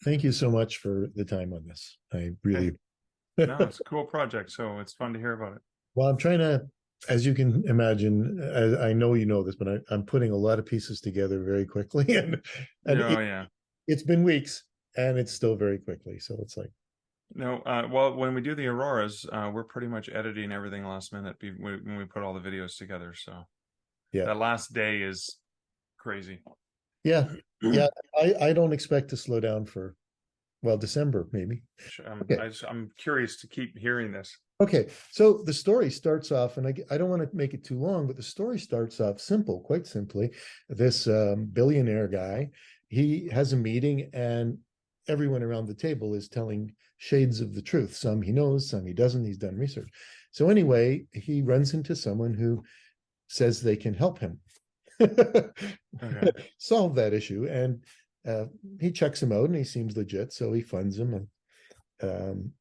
thank you so much for the time on this. I Hey, really, no, it's a cool project, so it's fun to hear about it. well, I'm trying to, as you can imagine, I know you know this, but I'm putting a lot of pieces together very quickly, and Yeah, oh, yeah. it's been weeks, and it's still very quickly. So it's like, No, well, when we do the Auroras, we're pretty much editing everything last minute when we put all the videos together. So yeah, that last day is crazy. yeah, yeah. I don't expect to slow down for December maybe. Okay, I'm curious to keep hearing this. okay. So the story starts off, and I don't want to make it too long, but the story starts off simple, quite simply. This billionaire guy, he has a meeting, and everyone around the table is telling shades of the truth. Some he knows, some he doesn't. He's done research. So anyway, he runs into someone who says they can help him Okay. solve that issue, and uh, he checks him out, and he seems legit, so he funds him, and um,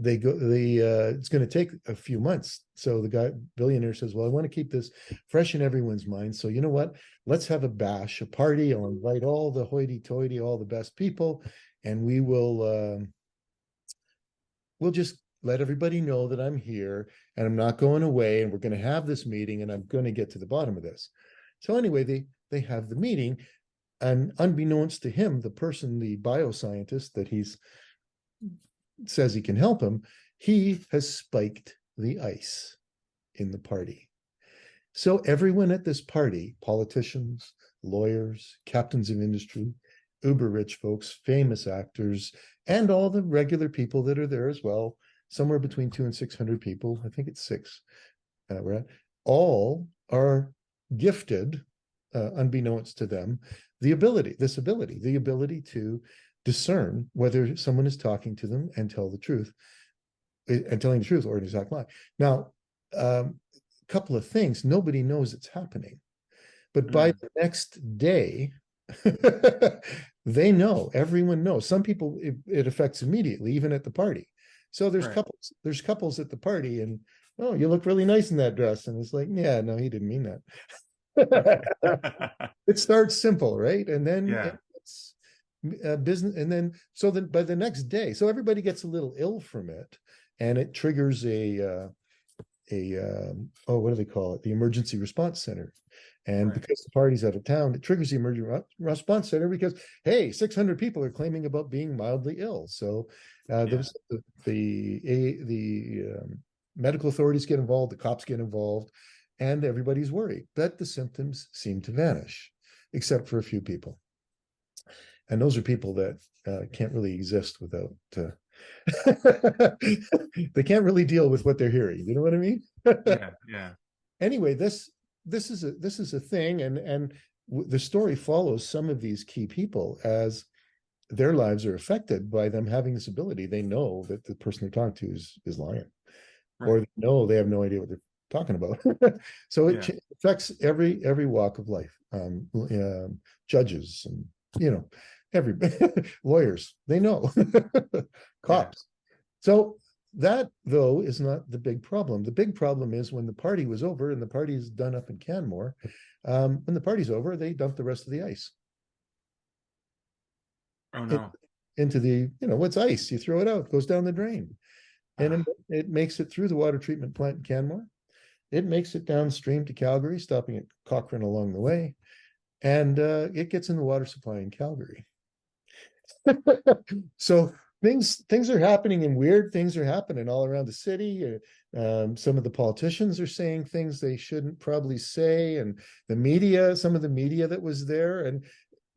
it's going to take a few months. So the guy billionaire says, well, I want to keep this fresh in everyone's mind, so you know what, let's have a bash, a party. I'll invite all the hoity-toity, all the best people, and we'll just let everybody know that I'm here and I'm not going away, and we're going to have this meeting, and I'm going to get to the bottom of this. So anyway, they have the meeting, and unbeknownst to him, the person, the bioscientist that he's says he can help him, he has spiked the ice in the party. So everyone at this party, politicians, lawyers, captains of industry, uber rich folks, famous actors, and all the regular people that are there as well, somewhere between 200 and 600 people, I think it's six, we're at, all are gifted, unbeknownst to them, the ability to discern whether someone is talking to them and telling the truth or an exact lie. Now, a couple of things: nobody knows it's happening, but by Mm, the next day, they know. Everyone knows. Some people it affects immediately, even at the party. So there's right. couples. There's couples at the party, and oh, you look really nice in that dress, and it's like, yeah, no, he didn't mean that. It starts simple, right? And then Yeah. it's business, and then so then by the next day, so everybody gets a little ill from it, and it triggers oh, what do they call it, the emergency response center. And Right. because the party's out of town, it triggers the emergency response center because, hey, 600 people are claiming about being mildly ill. So Yeah. the medical authorities get involved, the cops get involved, and everybody's worried. But the symptoms seem to vanish, except for a few people. And those are people that can't really exist without they can't really deal with what they're hearing. You know what I mean? Yeah. Yeah. Anyway, this is a thing, and the story follows some of these key people as their lives are affected by them having this ability. They know that the person they're talking to is lying, or Right. they know they have no idea what they're talking about. So it Yeah. affects every walk of life. Judges, and you know, every lawyers, they know, Yeah. cops. So that, though, is not the big problem. The big problem is when the party was over and the party is done up in Canmore. When the party's over, they dump the rest of the ice Oh in, no. into what's ice? You throw it out, it goes down the drain, and Ah, it makes it through the water treatment plant in Canmore. It makes it downstream to Calgary, stopping at Cochrane along the way, and it gets in the water supply in Calgary. So things are happening, and weird things are happening all around the city. Some of the politicians are saying things they shouldn't probably say, and some of the media that was there, and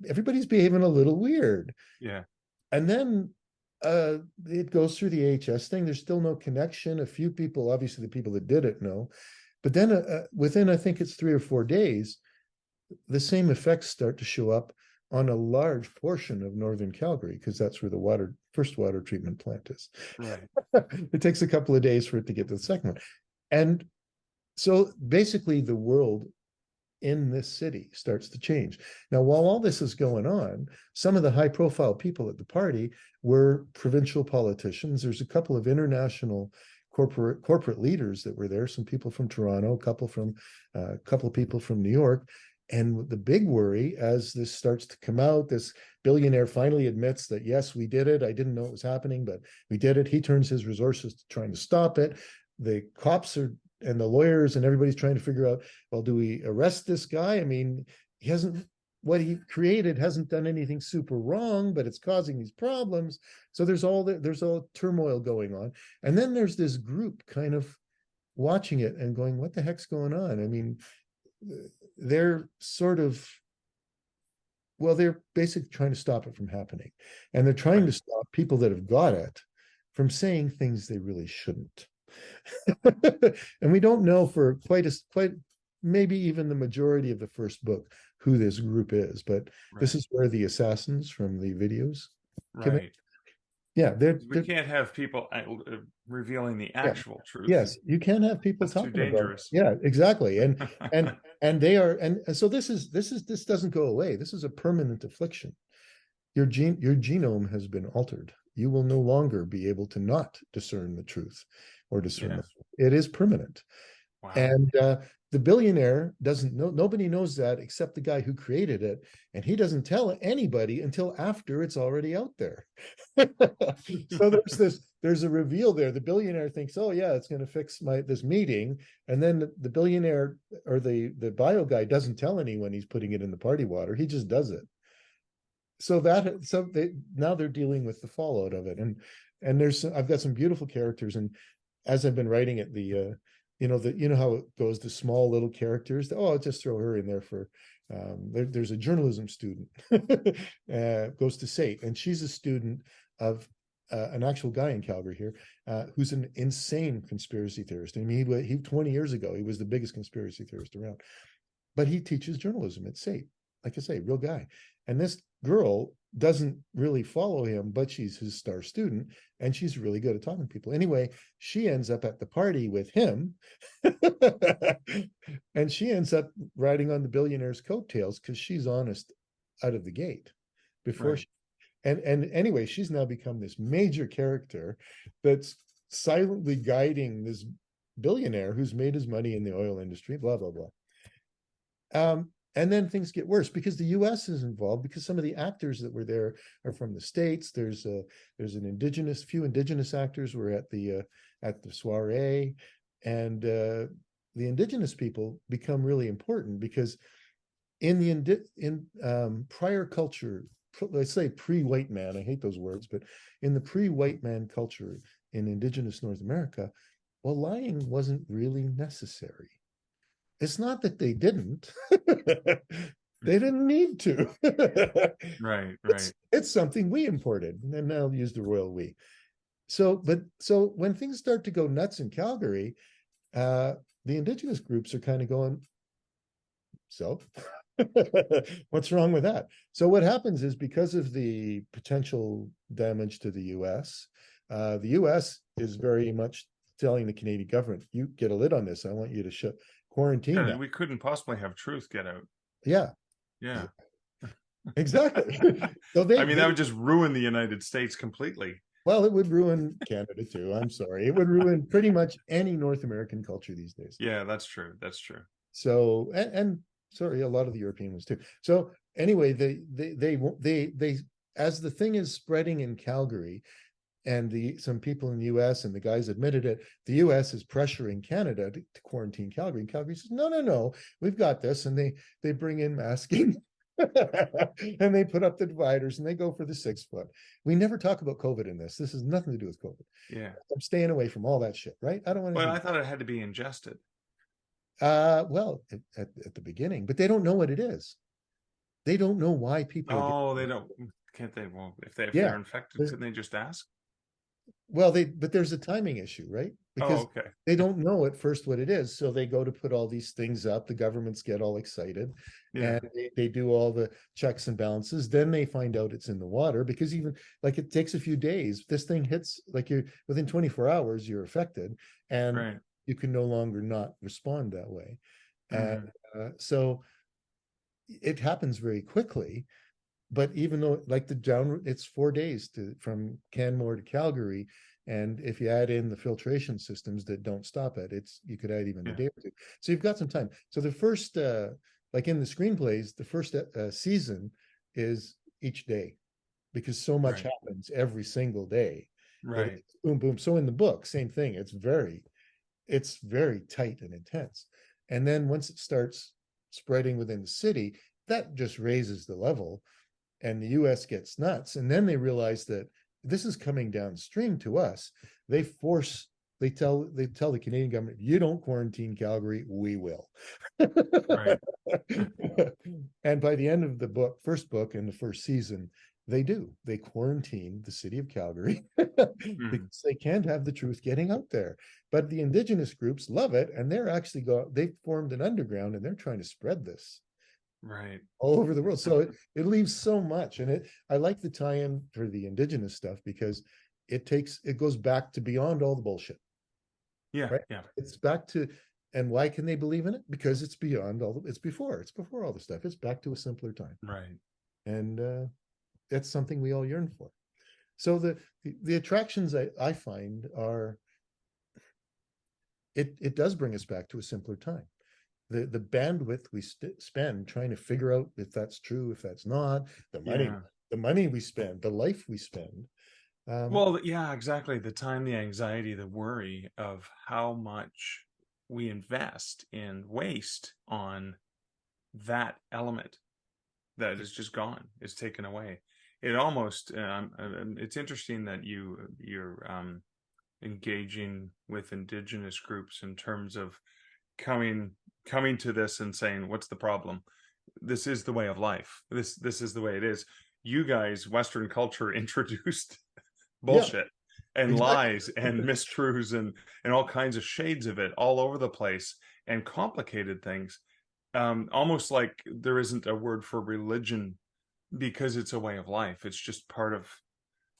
everybody's behaving a little weird. yeah. And then it goes through the AHS thing. There's still no connection. A few people, obviously the people that did it, know. But then within, I think it's 3 or 4 days, the same effects start to show up on a large portion of northern Calgary, because that's where the first water treatment plant is. Right. It takes a couple of days for it to get to the second one. And so basically the world in this city starts to change. Now, while all this is going on, some of the high profile people at the party were provincial politicians. There's a couple of international corporate leaders that were there, some people from Toronto, a couple of people from New York. And the big worry, as this starts to come out, this billionaire finally admits that, yes, we did it. I didn't know it was happening, but we did it. He turns his resources to trying to stop it. The cops are, and the lawyers and everybody's trying to figure out, well, do we arrest this guy? I mean, he hasn't, what he created hasn't done anything super wrong, but it's causing these problems. So there's all turmoil going on. And then there's this group kind of watching it and going, what the heck's going on? I mean, they're sort of, well, they're basically trying to stop it from happening. And they're trying to stop people that have got it from saying things they really shouldn't. And we don't know for quite maybe even the majority of the first book who this group is, but this is where the assassins from the videos come in. Yeah, we can't have people revealing the actual truth. Yes, you can't have people talking too dangerous. about it. Yeah, exactly. And they are, and so this doesn't go away. This is a permanent affliction. Your genome has been altered. You will no longer be able to not discern the truth or discern it is permanent. Wow. And the billionaire doesn't know, nobody knows that except the guy who created it, and he doesn't tell anybody until after it's already out there. So there's a reveal there. The billionaire thinks, oh yeah, it's going to fix this meeting, and then the billionaire or the bio guy doesn't tell anyone he's putting it in the party water. He just does it. So now they're dealing with the fallout of it, and I've got some beautiful characters, and as I've been writing it, you know how it goes, the small little characters. I'll just throw her in there for there's a journalism student goes to SAIT, and she's a student of an actual guy in Calgary here who's an insane conspiracy theorist. I mean, he 20 years ago, he was the biggest conspiracy theorist around, but he teaches journalism at SAIT, like I say, real guy. And this girl doesn't really follow him, but she's his star student, and she's really good at talking to people. Anyway, she ends up at the party with him, and she ends up riding on the billionaire's coattails because she's honest out of the gate. Before and anyway, she's now become this major character that's silently guiding this billionaire who's made his money in the oil industry, blah, blah, blah. And then things get worse because the U.S. is involved, because some of the actors that were there are from the States. There's few indigenous actors were at the soirée, and the indigenous people become really important because in prior culture, let's say pre-white man, I hate those words, but in the pre-white man culture in indigenous North America, well, lying wasn't really necessary. It's not that they didn't. They didn't need to. Right. It's something we imported, and I'll use the royal we. So when things start to go nuts in Calgary, the indigenous groups are kind of going, so what's wrong with that? So what happens is, because of the potential damage to the U.S., the U.S. is very much telling the Canadian government, you get a lid on this. I want you to quarantine. Yeah, we couldn't possibly have truth get out. Yeah. Exactly. So that would just ruin the United States completely. Well, it would ruin Canada too. I'm sorry. It would ruin pretty much any North American culture these days. Yeah, that's true. So, and sorry, a lot of the European ones too. So anyway, they as the thing is spreading in Calgary, and some people in the U.S. and the guys admitted it, the U.S. is pressuring Canada to quarantine Calgary. And Calgary says, no, we've got this. And they bring in masking and they put up the dividers and they go for the 6 foot. We never talk about COVID in this. This has nothing to do with COVID. Yeah. I'm staying away from all that shit, right? I don't want to. Well, I thought it had to be ingested. Well, at the beginning, but they don't know what it is. They don't know why people. Oh, they don't. Can't they? Well, if they're infected, couldn't they just ask? Well, but there's a timing issue, right? Because they don't know at first what it is. So they go to put all these things up. The governments get all excited and they do all the checks and balances. Then they find out it's in the water, because even like it takes a few days. This thing hits, like within 24 hours, you're affected, and you can no longer not respond that way. And so it happens very quickly. But even though, like it's 4 days from Canmore to Calgary, and if you add in the filtration systems that don't stop it, you could add even a day or two. So you've got some time. So the first like in the screenplays, the first season is each day, because so much Right. happens every single day. Right. It's boom, boom. So in the book, same thing. It's very tight and intense. And then once it starts spreading within the city, that just raises the level, and the US gets nuts. And then they realize that this is coming downstream to us. They force they tell the Canadian government, you don't quarantine Calgary, we will. Right. And by the end of the book, first book in the first season, they do. They quarantine the city of Calgary Mm. because they can't have the truth getting out there. But the indigenous groups love it, and they've formed an underground, and they're trying to spread this Right. all over the world. So it leaves so much. And I like the tie-in for the indigenous stuff, because it goes back to beyond all the bullshit, Yeah. right? Yeah. It's back to, and why can they believe in it? Because it's beyond it's before all the stuff. It's back to a simpler time. Right. And that's something we all yearn for. So the attractions I find are, it does bring us back to a simpler time. The bandwidth we spend trying to figure out if that's true, if that's not, Yeah. the money we spend, the life we spend. Well, yeah, exactly. The time, the anxiety, the worry of how much we invest in waste on that element that is just gone, is taken away. It almost, it's interesting that you're engaging with indigenous groups in terms of coming to this and saying, what's the problem? This is the way of life. This is the way it is. You guys, Western culture, introduced Yeah, bullshit and exactly. lies and mistruths and all kinds of shades of it all over the place, and complicated things. Almost like there isn't a word for religion, because it's a way of life. It's just part of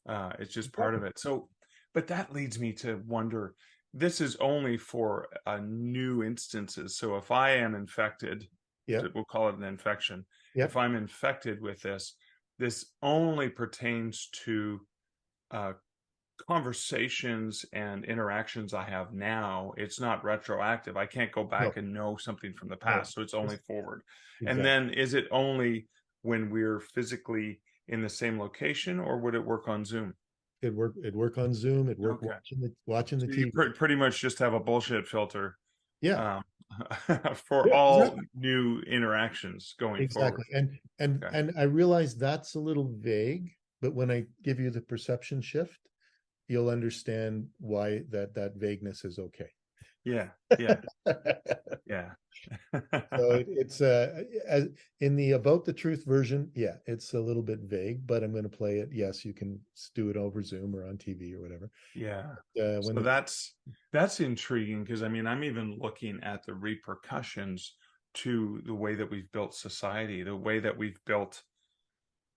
Exactly. it. So, but that leads me to wonder, this is only for new instances. So if I am infected, Yeah, we'll call it an infection. yeah. If I'm infected with this only pertains to uh, conversations and interactions I have now. It's not retroactive. I can't go back No, and know something from the no. past. So it's only forward. And Exactly. then is it only when we're physically in the same location, or would it work on Zoom? It'd work on Zoom, it'd work Okay. watching the So you TV. pretty much just have a bullshit filter Yeah. um, for Yeah, all exactly. new interactions going forward. Exactly. And Okay. and I realize that's a little vague, but when I give you the perception shift, you'll understand why that vagueness is okay. Yeah. Yeah. Yeah. So it's as in the about the truth version, yeah, it's a little bit vague, but I'm going to play it. Yes, you can do it over Zoom or on TV or whatever. Yeah. When So that's intriguing, because I mean, I'm even looking at the repercussions to the way that we've built society, the way that we've built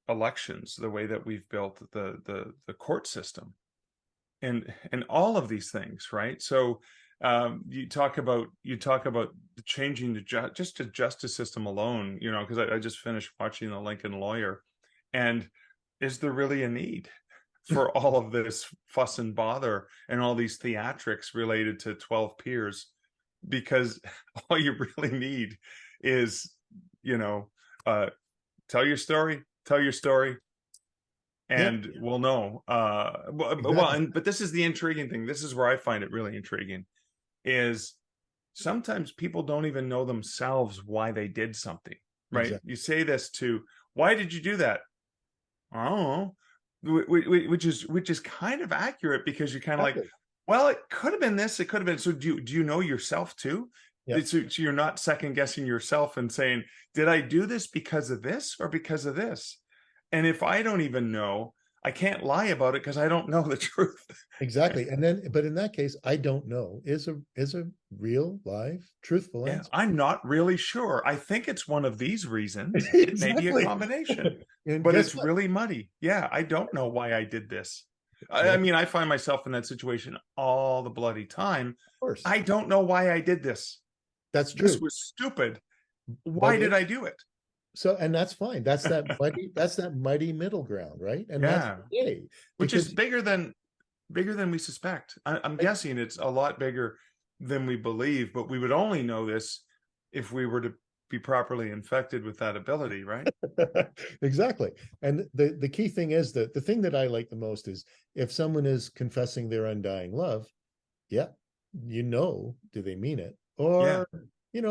elections, the way that we've built the court system, and all of these things, right? So you talk about changing just the justice system alone, because I just finished watching The Lincoln Lawyer, and is there really a need for all of this fuss and bother and all these theatrics related to 12 peers? Because all you really need is, you know, uh, tell your story, yeah, and we'll know. Well, exactly, but this is the intriguing thing. This is where I find it really intriguing, is sometimes people don't even know themselves why they did something, right? exactly, You say this to, why did you do that? I don't know. Which is kind of accurate, because you're kind of like, exactly. well, it could have been this, it could have been. So do you know yourself too? Yeah, So you're not second guessing yourself and saying, did I do this because of this or because of this? And if I don't even know, I can't lie about it, because I don't know the truth. exactly. And then, but in that case, I don't know is a real, live, truthful Yeah, answer. I'm not really sure. I think it's one of these reasons. It may be a Exactly. combination, And but guess it's what? really muddy. Yeah, I don't know why I did this. I Well, mean, I find myself in that situation all the bloody time. of course, I don't know why I did this. that's This true. was stupid. But Why did I do it? so, and that's fine. That's that mighty middle ground, right? And that's Yeah, okay, which is because bigger than we suspect. I'm guessing it's a lot bigger than we believe, but we would only know this if we were to be properly infected with that ability, right? Exactly. And the key thing is that the thing that I like the most is if someone is confessing their undying love, yeah, do they mean it? Yeah, Or,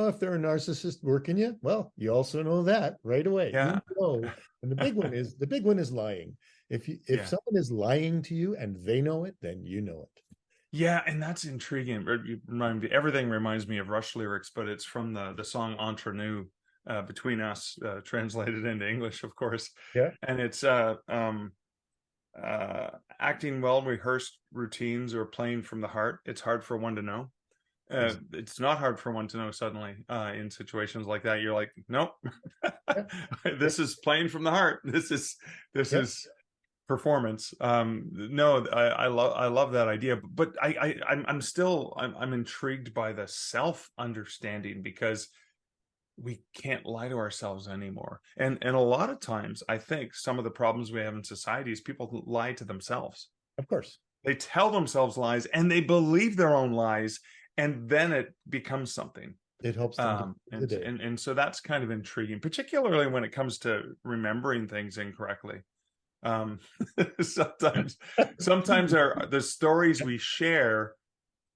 if they're a narcissist working you, well, you also know that right away. yeah, And the big one is lying. If yeah. someone is lying to you and they know it, then you know it. Yeah, and that's intriguing. Everything reminds me of Rush lyrics, but it's from the song Entre Nous, Between Us, translated into English, of course. Yeah. And it's acting well rehearsed routines or playing from the heart. It's hard for one to know. It's not hard for one to know suddenly in situations like that. You're like, nope, Yeah. this is playing from the heart. This Yeah. is performance. No, I love that idea, but I'm intrigued by the self understanding, because we can't lie to ourselves anymore. And a lot of times, I think some of the problems we have in society is people who lie to themselves. Of course. They tell themselves lies and they believe their own lies, and then it becomes something. It helps them get through the day. And so that's kind of intriguing, particularly when it comes to remembering things incorrectly. Um, sometimes, sometimes the stories we share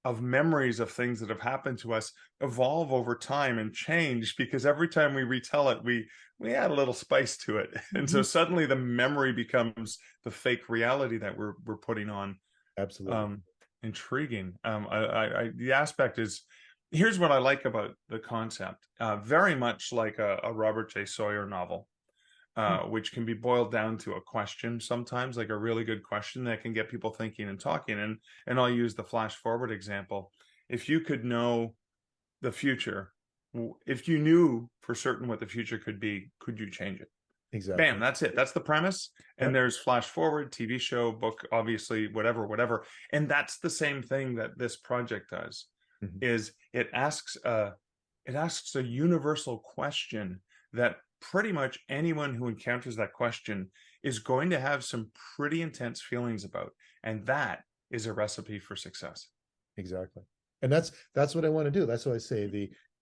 of memories of things that have happened to us evolve over time and change, because every time we retell it, we add a little spice to it, and so suddenly the memory becomes the fake reality that we're putting on. Absolutely. Um, Intriguing. The aspect is, here's what I like about the concept. Very much like a Robert J. Sawyer novel, which can be boiled down to a question sometimes, like a really good question that can get people thinking and talking. And I'll use the flash forward example. If you could know the future, if you knew for certain what the future could be, could you change it? Exactly. Bam, that's it. That's the premise. And Yep. there's flash forward, TV show, book, obviously, whatever. And that's the same thing that this project does. Mhm. Is it asks a universal question that pretty much anyone who encounters that question is going to have some pretty intense feelings about. And that is a recipe for success. Exactly. And that's what I want to do. That's why I say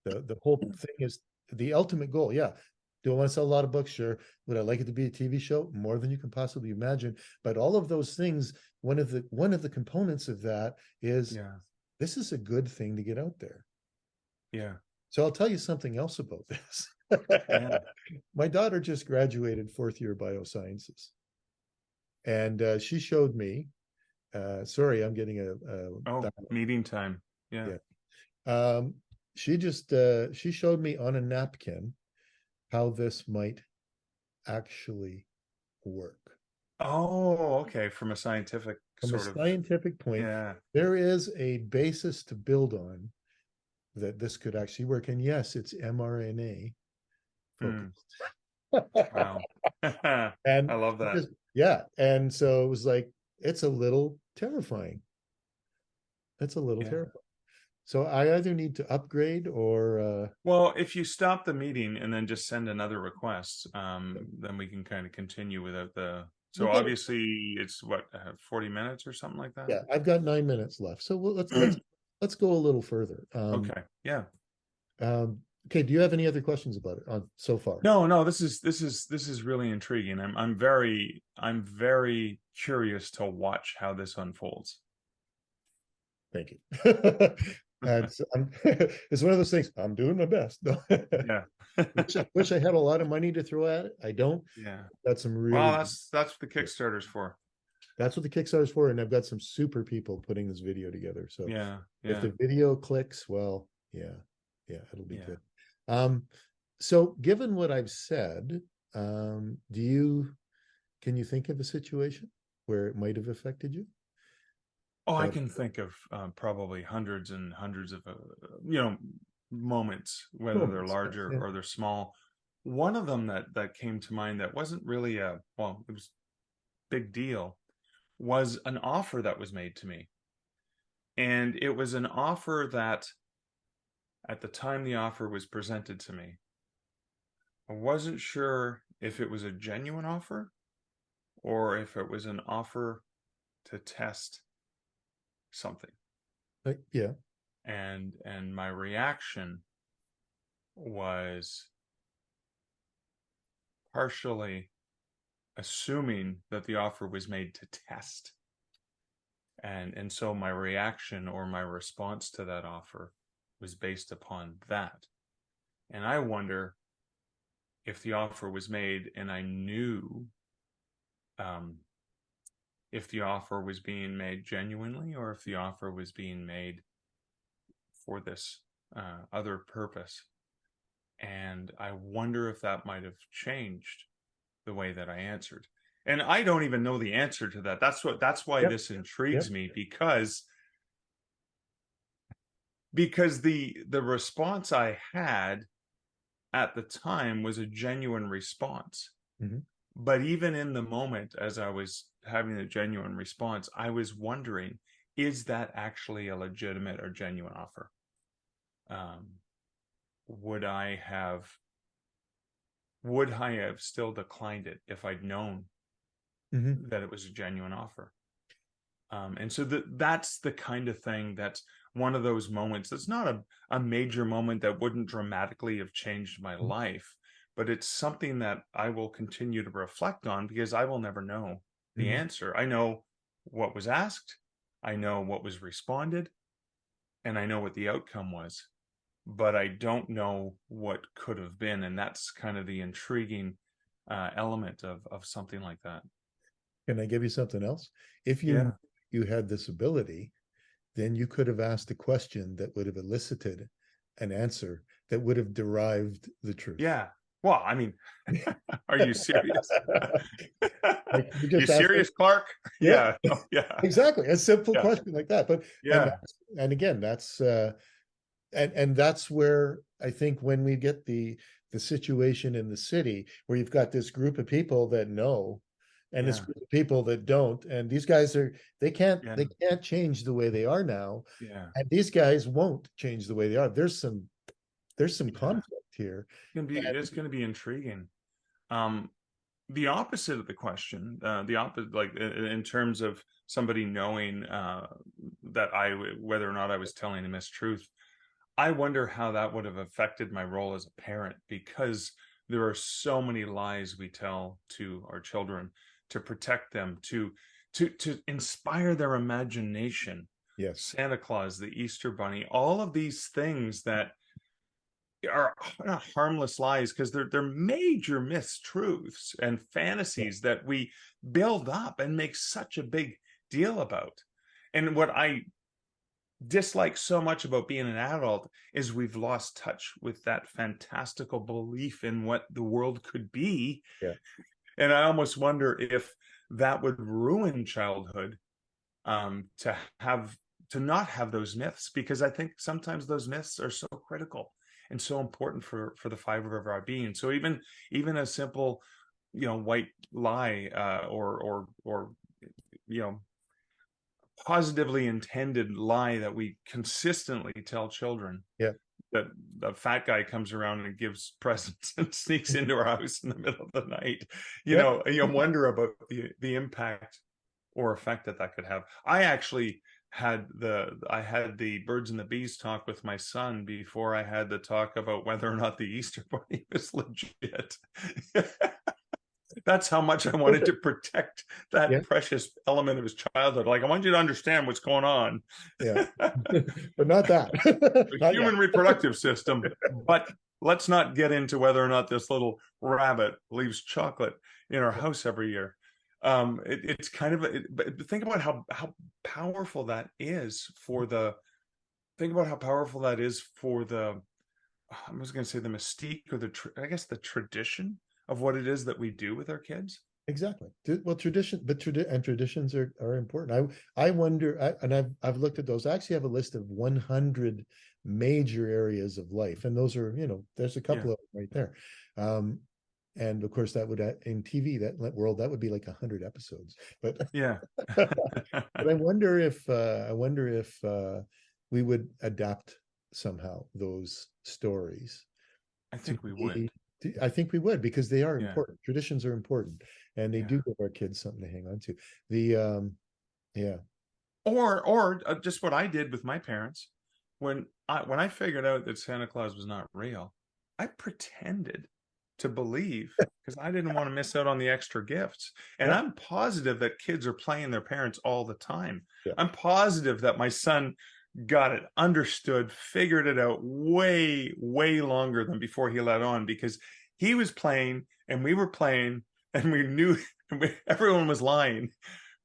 the whole thing is the ultimate goal. Yeah. Do I want to sell a lot of books? Sure. Would I like it to be a TV show? More than you can possibly imagine. But all of those things, one of the components of that is Yeah. this is a good thing to get out there. Yeah. So I'll tell you something else about this. Yeah. My daughter just graduated fourth year biosciences. And she showed me, sorry, I'm getting Oh, meeting time. Yeah. yeah. She showed me on a napkin how this might actually work. Oh, okay. From a scientific From a sort of, scientific point, yeah. there is a basis to build on that this could actually work. And yes, it's mRNA Mm, focused. wow. And I love that. yeah. And so it was like, it's a little terrifying. It's a little Yeah. terrifying. So I either need to upgrade or Well, if you stop the meeting and then just send another request, then we can kind of continue without the. we'll So get obviously, it's what 40 minutes or something like that. yeah, I've got 9 minutes left. So let's go a little further. Okay. Yeah. Okay, do you have any other questions about it so far? No, no. This is really intriguing. I'm very curious to watch how this unfolds. Thank you. And so it's one of those things. I'm doing my best. Yeah. Wish I had a lot of money to throw at it. I don't. Yeah. Got some Well, really. that's what the Kickstarter's for. That's what the Kickstarter's for, and I've got some super people putting this video together. So Yeah. if Yeah. the video clicks, well, yeah, it'll be Yeah. good. So given what I've said, can you think of a situation where it might have affected you? Oh, I can think of probably hundreds and hundreds of moments, whether they're Moments, larger yeah. or they're small. One of them that came to mind that wasn't really it was big deal, was an offer that was made to me. And it was an offer that at the time the offer was presented to me, I wasn't sure if it was a genuine offer or if it was an offer to test something. Yeah. And my reaction was partially assuming that the offer was made to test. And so my reaction or my response to that offer was based upon that. And I wonder if the offer was made and I knew if the offer was being made genuinely, or if the offer was being made for this other purpose. And I wonder if that might have changed the way that I answered. And I don't even know the answer to that. That's why Yep. this intrigues Yep. me, because the response I had at the time was a genuine response. Mhm. But even in the moment, as I was having a genuine response, I was wondering, is that actually a legitimate or genuine offer? Would I have still declined it if I'd known Mhm. that it was a genuine offer? And so that's the kind of thing that's one of those moments. That's not a major moment that wouldn't dramatically have changed my Mhm. life, but it's something that I will continue to reflect on, because I will never know the Mhm. answer. I know what was asked, I know what was responded, and I know what the outcome was, but I don't know what could have been. And that's kind of the intriguing element of something like that. Can I give you something else? If Yeah. you had this ability, then you could have asked a question that would have elicited an answer that would have derived the truth. Yeah. Well, I mean, are you serious? Like you You just asked it. serious, Clark? Yeah, Yeah. No, yeah. exactly. A simple Yeah. question like that. But Yeah. and again, that's and that's where I think when we get the situation in the city where you've got this group of people that know and this Yeah. group of people that don't, and these guys are Yeah. they can't change the way they are now, Yeah. and these guys won't change the way they are. There's some Yeah. conflict here. It's gonna be intriguing. Um, the opposite of the question, the opposite, like in terms of somebody knowing that whether or not I was telling a mistruth, I wonder how that would have affected my role as a parent, because there are so many lies we tell to our children to protect them, to inspire their imagination. Yes. Santa Claus, the Easter Bunny, all of these things that are not harmless lies, because they're major mistruths and Yeah. fantasies that we build up and make such a big deal about. And what I dislike so much about being an adult is we've lost touch with that fantastical belief in what the world could be. Yeah. And I almost wonder if that would ruin childhood, to have to not have those myths, because I think sometimes those myths are so critical and so important for the fiber of our being. So even a simple, white lie, or you know positively intended lie that we consistently tell children, Yeah. that the fat guy comes around and gives presents and sneaks into our house in the middle of the night. Yeah. You wonder about the impact or effect that could have. I actually I had the birds and the bees talk with my son before I had the talk about whether or not the Easter Bunny was legit. That's how much I wanted to protect Yeah. that precious element of his childhood. Like, I want you to understand what's going on. Yeah. But not that. The Not yet. human reproductive system, but let's not get into whether or not this little rabbit leaves chocolate in our house every year. It's kind of but think about how powerful that is for the think about how powerful that is for the I was going to say the mystique, or I guess the tradition of what it is that we do with our kids. Exactly. Well, traditions are important. I wonder, and I've looked at those. I actually have a list of 100 major areas of life, and those are, there's a Yeah, couple of them right there. And of course, that would in TV that world that would be like 100 episodes. But yeah. but I wonder if we would adapt somehow those stories I to think we would. be. I think we would because they are Yeah, important. Traditions are important, and they yeah. do give our kids something to hang on to. The yeah, Or just what I did with my parents when I figured out that Santa Claus was not real. I pretended to believe because I didn't want to miss out on the extra gifts. And Yeah. I'm positive that kids are playing their parents all the time. Yeah. I'm positive that my son got it, understood, figured it out way, way longer than before he let on, because he was playing and we were playing and we knew everyone was lying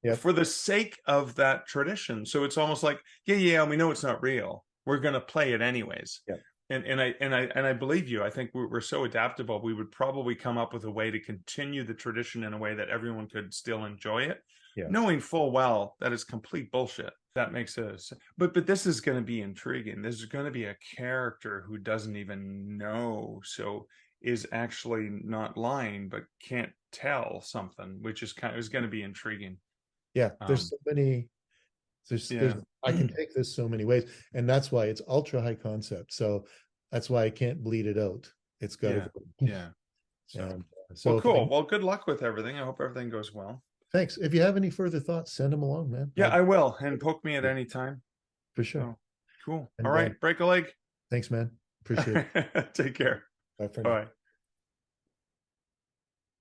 Yep. for the sake of that tradition. So it's almost like, yeah, we know it's not real. We're going to play it anyways. Yeah. And I believe you. I think we're so adaptable. We would probably come up with a way to continue the tradition in a way that everyone could still enjoy it, Yeah. knowing full well that is complete bullshit. That makes us. But this is going to be intriguing. There's going to be a character who doesn't even know, so is actually not lying, but can't tell something, which is going to be intriguing. Yeah. There's so many. There's I can take this so many ways, and that's why it's ultra high concept. So that's why I can't bleed it out. It's got to yeah. So well, cool. Well, good luck with everything. I hope everything goes well. Thanks. If you have any further thoughts, send them along, man. Yeah, I will, and poke me at any time. For sure. So, cool. And, all right, break a leg. Thanks, man. Appreciate it. Take care. Bye for now. Bye.